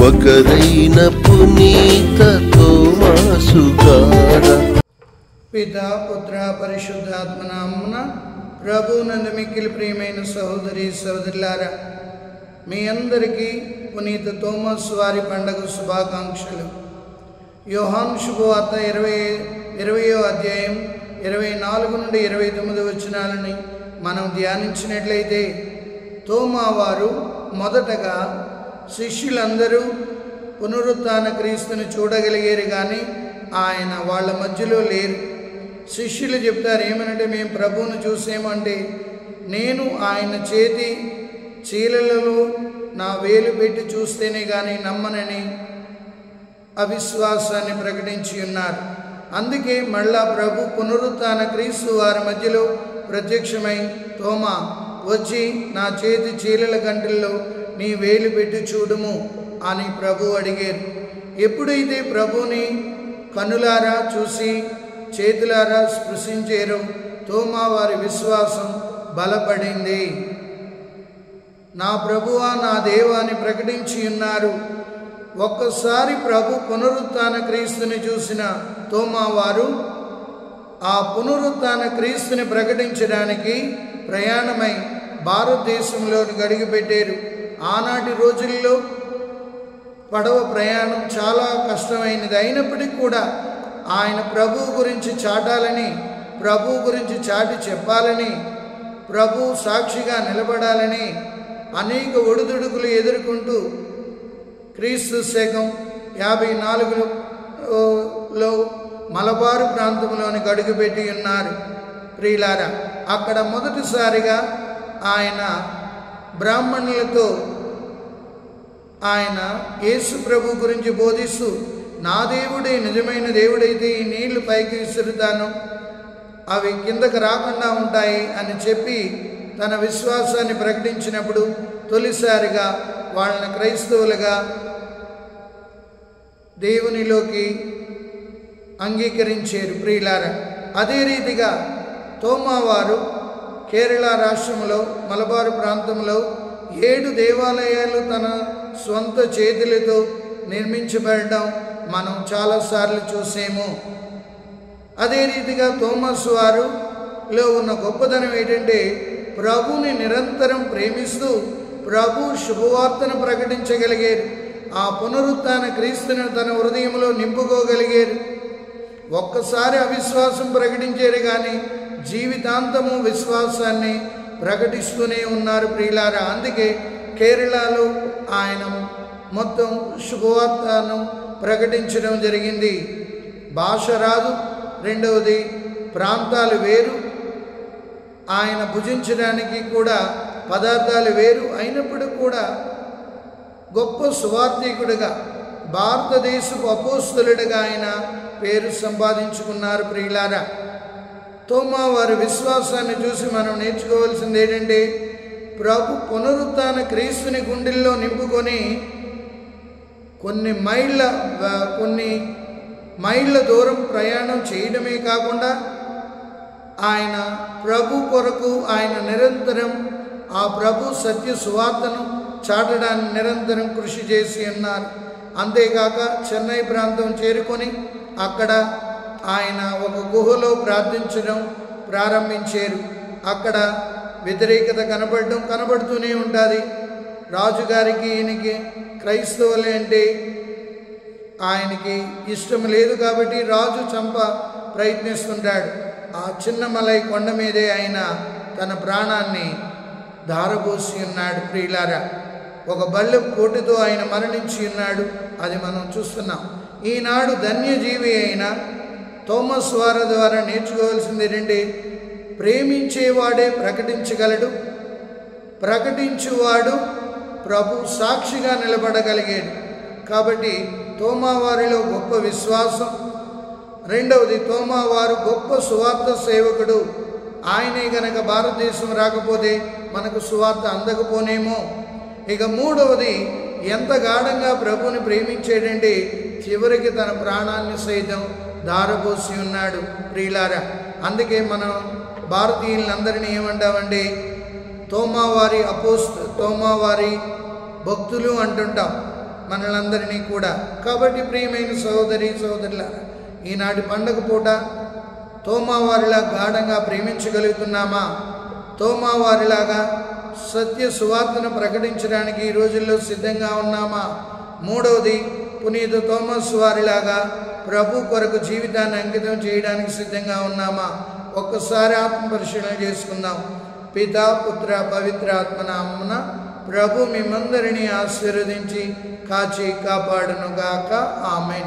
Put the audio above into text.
ఒకరైన పునీత తోమాసు గారా. పితా పుత్ర పరిశుద్ధాత్మ నామమున ప్రభువునందు మిక్కిలి ప్రియమైన సహోదరి సహోదరులారా, మీ అందరికీ పునీత తోమాసు వారి పండుగ శుభాకాంక్షలు. యోహాను శుభవార్త 20వ అధ్యాయం 24 నుండి 29 వచనాలని మనం ధ్యానించినట్లయితే, తోమా వారు మొదటగా శిష్యులందరూ పునరుత్థాన క్రీస్తుని చూడగలిగారు, కానీ ఆయన వాళ్ళ మధ్యలో లేరు. శిష్యులు చెప్తారు ఏమనంటే, మేము ప్రభువును చూసామంటే నేను ఆయన చేతి చీలలలో నా వేలు పెట్టి చూస్తేనే కానీ నమ్మనని అవిశ్వాసాన్ని ప్రకటించి ఉన్నారు. అందుకే మళ్ళా ప్రభు పునరుత్థాన క్రీస్తు వారి మధ్యలో ప్రత్యక్షమై, తోమా వచ్చి నా చేతి చీలల గంటల్లో నీ వేలు పెట్టి చూడుము అని ప్రభు అడిగారు. ఎప్పుడైతే ప్రభుని కన్నులారా చూసి చేతులారా స్పృశించారో తోమా వారి విశ్వాసం బలపడింది. నా ప్రభువా నా దేవా అని ప్రకటించి ఉన్నారు. ఒక్కసారి ప్రభు పునరుత్థాన క్రీస్తుని చూసిన తోమా వారు ఆ పునరుత్థాన క్రీస్తుని ప్రకటించడానికి ప్రయాణమై భారతదేశంలోని అడుగుపెట్టారు. ఆనాటి రోజుల్లో పడవ ప్రయాణం చాలా కష్టమైనది. అయినప్పటికీ కూడా ఆయన ప్రభువు గురించి చాటాలని, ప్రభువు గురించి చాటి చెప్పాలని, ప్రభు సాక్షిగా నిలబడాలని అనేక ఒడిదుడుకులు ఎదుర్కొంటూ క్రీస్తు శకం 54లో మలబారు ప్రాంతంలోని అడుగుపెట్టి ఉన్నారు. ప్రియులారా, అక్కడ మొదటిసారిగా ఆయన బ్రాహ్మణులతో ఆయన యేసు ప్రభు గురించి బోధిస్తూ, నా దేవుడే నిజమైన దేవుడైతే ఈ నీళ్లు పైకి విసురుతాను, అవి కిందకు రాకుండా ఉంటాయి అని చెప్పి తన విశ్వాసాన్ని ప్రకటించినప్పుడు తొలిసారిగా వాళ్ళని క్రైస్తవులుగా దేవునిలోకి అంగీకరించారు. ప్రియులారా, అదే రీతిగా తోమా వారు కేరళ రాష్ట్రంలో మలబారు ప్రాంతంలో 7 దేవాలయాలు తన స్వంత చేతులతో నిర్మించబడడం మనం చాలాసార్లు చూసాము. అదే రీతిగా తోమాసు వారులో ఉన్న గొప్పదనం ఏంటంటే, ప్రభుని నిరంతరం ప్రేమిస్తూ ప్రభు శుభవార్తను ప్రకటించగలిగారు. ఆ పునరుత్థాన క్రీస్తుని తన హృదయంలో నింపుకోగలిగారు. ఒక్కసారి అవిశ్వాసం ప్రకటించారు, కానీ జీవితాంతము విశ్వాసాన్ని ప్రకటిస్తూనే ఉన్నారు. ప్రియులారా, అందుకే కేరళలో ఆయన మొత్తం శుభవార్తను ప్రకటించడం జరిగింది. భాష రాదు, రెండవది ప్రాంతాలు వేరు, ఆయన భుజించడానికి కూడా పదార్థాలు వేరు. అయినప్పుడు కూడా గొప్ప సువార్థికుడిగా, భారతదేశపు అపోస్తలుడిగా ఆయన పేరు సంపాదించుకున్నారు. ప్రియులారా, తోమా వారి విశ్వాసాన్ని చూసి మనం నేర్చుకోవాల్సింది ఏంటంటే, ప్రభు పునరుత్థాన క్రీస్తుని గుండెల్లో నింపుకొని కొన్ని మైళ్ళ దూరం ప్రయాణం చేయడమే కాకుండా ఆయన ప్రభు కొరకు ఆయన నిరంతరం ఆ ప్రభు సత్య సువార్తను చాటడానికి నిరంతరం కృషి చేసి ఉన్నారు. అంతేకాక చెన్నై ప్రాంతం చేరుకొని అక్కడ ఆయన ఒక గుహలో ప్రార్థించడం ప్రారంభించారు. అక్కడ వ్యతిరేకత కనబడుతూనే ఉంటుంది. రాజుగారికి ఈయనకి క్రైస్తవులే అంటే ఆయనకి ఇష్టం లేదు కాబట్టి రాజు ప్రయత్నిస్తుంటాడు. ఆ చిన్న మలై కొండ మీదే ఆయన తన ప్రాణాన్ని ధారపోసి ఉన్నాడు. ప్రియులారా, ఒక బల్లె పోటుతో ఆయన మరణించి ఉన్నాడు. అది మనం చూస్తున్నాం. ఈనాడు ధన్యజీవి అయిన తోమస్ వారి ద్వారా నేర్చుకోవాల్సింది ఏంటంటే, ప్రేమించేవాడే ప్రకటించగలడు, ప్రకటించువాడు ప్రభు సాక్షిగా నిలబడగలిగాడు. కాబట్టి తోమా వారిలో గొప్ప విశ్వాసం. రెండవది, తోమా వారు గొప్ప సువార్త సేవకుడు. ఆయనే గనక భారతదేశం రాకపోతే మనకు సువార్త అందకపోనేమో. ఇక మూడవది, ఎంత గాఢంగా ప్రభుని ప్రేమించేటంటే చివరికి తన ప్రాణాన్ని సైతం ధారపోసి ఉన్నాడు. ప్రియులారా, అందుకే మనం భారతీయులందరినీ ఏమంటామంటే తోమావారి భక్తులు అంటుంటాం. మనలందరినీ కూడా. కాబట్టి ప్రియమైన సహోదరి సహోదరులారా, ఈనాటి పండగ పూట తోమా వారిలా గాఢంగా ప్రేమించగలుగుతున్నామా? తోమా వారిలాగా సత్య సువార్తను ప్రకటించడానికి ఈ రోజుల్లో సిద్ధంగా ఉన్నామా? మూడవది, పునీత తోమస్ వారిలాగా ప్రభు కొరకు జీవితాన్ని అంకితం చేయడానికి సిద్ధంగా ఉన్నామా? ఒక్కసారి ఆత్మ పరిశీలన చేసుకుందాం. పితా పుత్ర పవిత్ర ఆత్మ నామమున ప్రభు మిమ్మందరినీ ఆశీర్వదించి కాచి కాపాడునుగాక. ఆమేన్.